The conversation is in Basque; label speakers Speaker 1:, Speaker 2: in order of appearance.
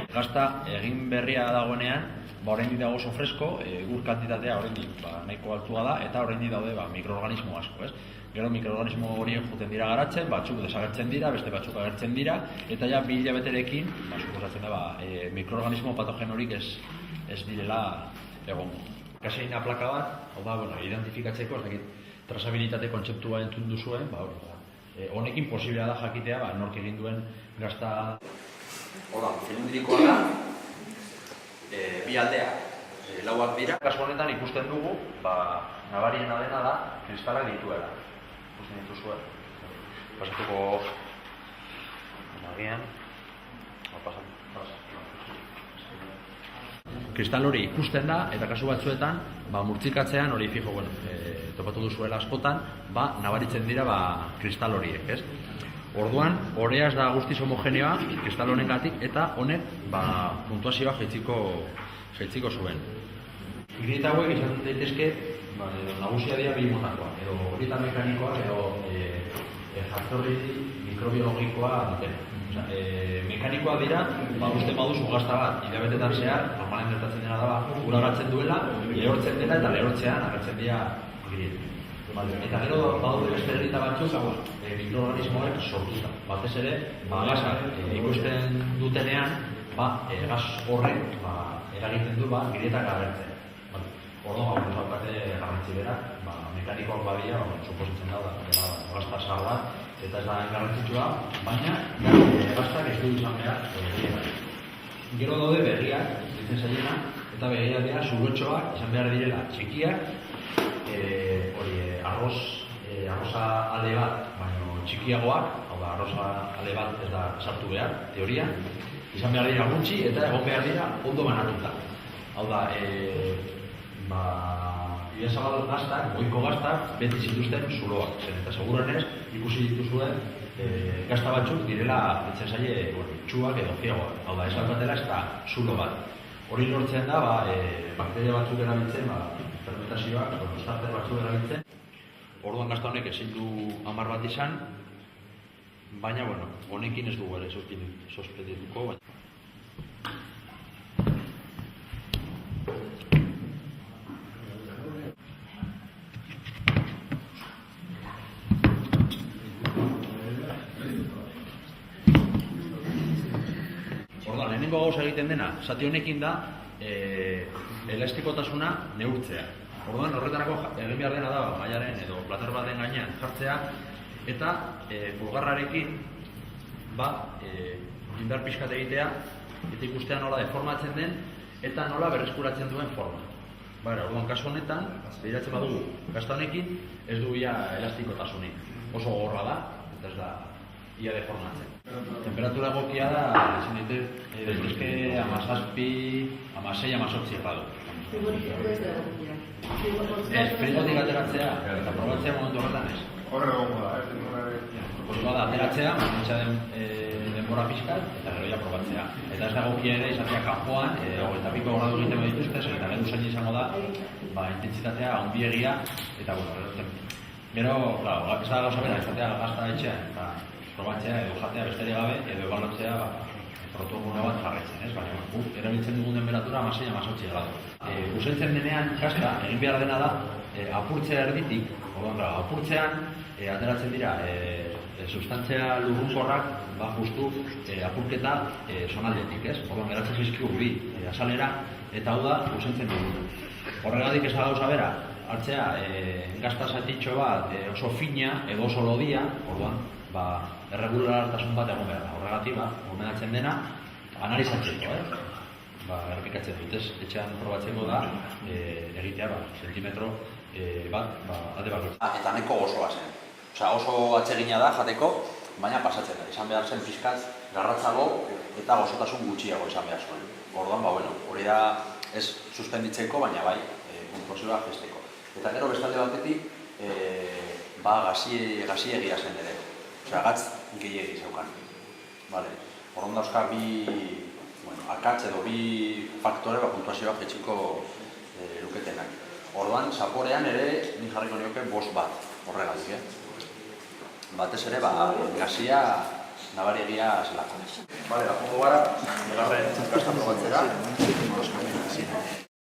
Speaker 1: Gazta egin berria dagoenean, oraindik dago oso fresko, ur kantitatea oraindik nahiko altua da eta oraindik daude mikroorganismo asko, ez? Gero mikroorganismo horiek joten dira garatzen, batzuk desagertzen dira, beste batzuk agertzen dira, eta ja 2 hilabeterekin, suposatzen da, mikroorganismo patogenorik ez direla egongo. Kaseina plaka bat, hau da, identifikatzeko, ez dakit, trazabilitate kontzeptua entzun duzuen, honekin posiblea da jakitea, nork egin duen gazta. Hola, zilindrikoa da, bi aldeak, lauak dira. Kasu honetan ikusten dugu, nabariena dena da, kristalak dituela. Ikusten dituzuen. Pasatuko nagian. Kristal hori ikusten da, eta kasu batzuetan, murtzikatzean hori fijo, topatu duzuela askotan, nabaritzen dira kristal horiek, ez? Orduan, orea ez da guztiz homogeneoa, kristal honengatik, eta honek puntuazioa jaitziko zuen. Grieta hauek izan daitezke, nagusia dira bi motakoa, edo grieta mekanikoa, edo jatorri mikrobiologikoa dutena. Mekanikoa dira, uste baduzu gazta bat, hilabetetan zehar, normalen gertatzen dena da, ura hartzen duela, lehortzen dela eta lehortzean agertzen dira grieta. Eta gero badaude beste grieta batzuk, mikroorganismoek sortuta. Batez ere, gaza ikusten dutenean, gaz horrek eragiten du grietak agertzen. Orduan, daukate garrantzi bera, mekanikoak badia, suposatzen da, gazta zahar bat, eta ez da garrantzitsua, baina gaztak ez du izan behar grietak. Gero daude berriak, ditzen zailena, eta berriak dira zurotxoak izan behar direla txikiak, arroza ale bat, baina txikiagoak, hau da, arroza ale bat ez da sartu behar, teoria, izan behar dira gutxi eta egon behar dira ondo banatuta. Hau da, Ibezabal gaztak, goiko gaztak, beti zituzten zuloak, eta segurenez ikusi dituzuen gazta batzuk direla ditzen zaile txuak edo fiagoak. Hau da, ez albatela ez da zulo bat. Hori lortzen da, bakteria batzuk erabiltzen, fermentazioak, starter batzuk erabiltzen. Orduan gazta honek ezin du 10 bat izan, baina, honekin ez dugu ere sospetituko. Orduan, lehenengo gauza egiten dena, zati honekin da, elastikotasuna neurtzea. Orduan, horretarako egin behar dena da, mailaren edo plater baten gainean jartzea, eta pulgarrarekin indar pixkat egitea, eta ikustea nola deformatzen den, eta nola berreskuratzen duen forma. Orduan, kasu honetan, behiratzen badugu, gazta honekin, ez du ia elastikotasunik. Oso gogorra da, eta ez da ia deformatzen. Temperatura egokia da, ezin daitezke 17–18 gradu. Ez, frigotik ateratzea, eta probatzea momentu horretan ez.
Speaker 2: Horre gongo da,
Speaker 1: ateratzea, mantentza denbora pixkat, eta gero ja probatzea. Eta ez da egokia ere, izatea kanpoan, eta piko gradu egiten badituzte, eta gero zain izango da, intentsitatea handiegia, eta gero, ez da gauza bera, izatea gazta etxean, eta probatzea edo jatea besterik gabe, edo ebaluatzea protokolo bat jarretzen, ez? Baina, erabiltzen dugun temperatura 16–18 gradu. Usentzen denean, gazta, egin behar dena da, apurtzea erditik, apurtzean, ateratzen dira, sustantzia lurrunkorrak, justu, apurketa zonaldetik, ez? Orduan, geratzen zizkigu bi, azalera, eta hau da, usentzen dugu. Horregatik ez da gauza bera, hartzea, gazta zatitxo bat oso fina edo oso lodia, orduan, erregulartasun bat egon behar da. Horregatik, gomendatzen dena, analizatzeko, errepikatzen dut, etxean probatzeko da, egitea, zentimetro bat, alde bakoitza. Eta nahiko gozoa zen. Oso atsegina da jateko, baina pasatzen da. Izan behar zen pixkat garratzago eta gozotasun gutxiago izan behar zuen. Orduan, hori da ez suspenditzeko, baina bai, puntuazioa jesteko. Eta gero bestalde batetik, gaziegia zen ere. Gatz gehiagi zeukan. Horren dauzka bi
Speaker 3: akats edo bi faktore puntuazioa jaitsiko luketenak. Orduan, zaporean ere, ni jarriko nioke 5 bat horregatik. Batez ere, gazia nabariegia zelako. Bale, joango gara, bigarren kasta probatzera.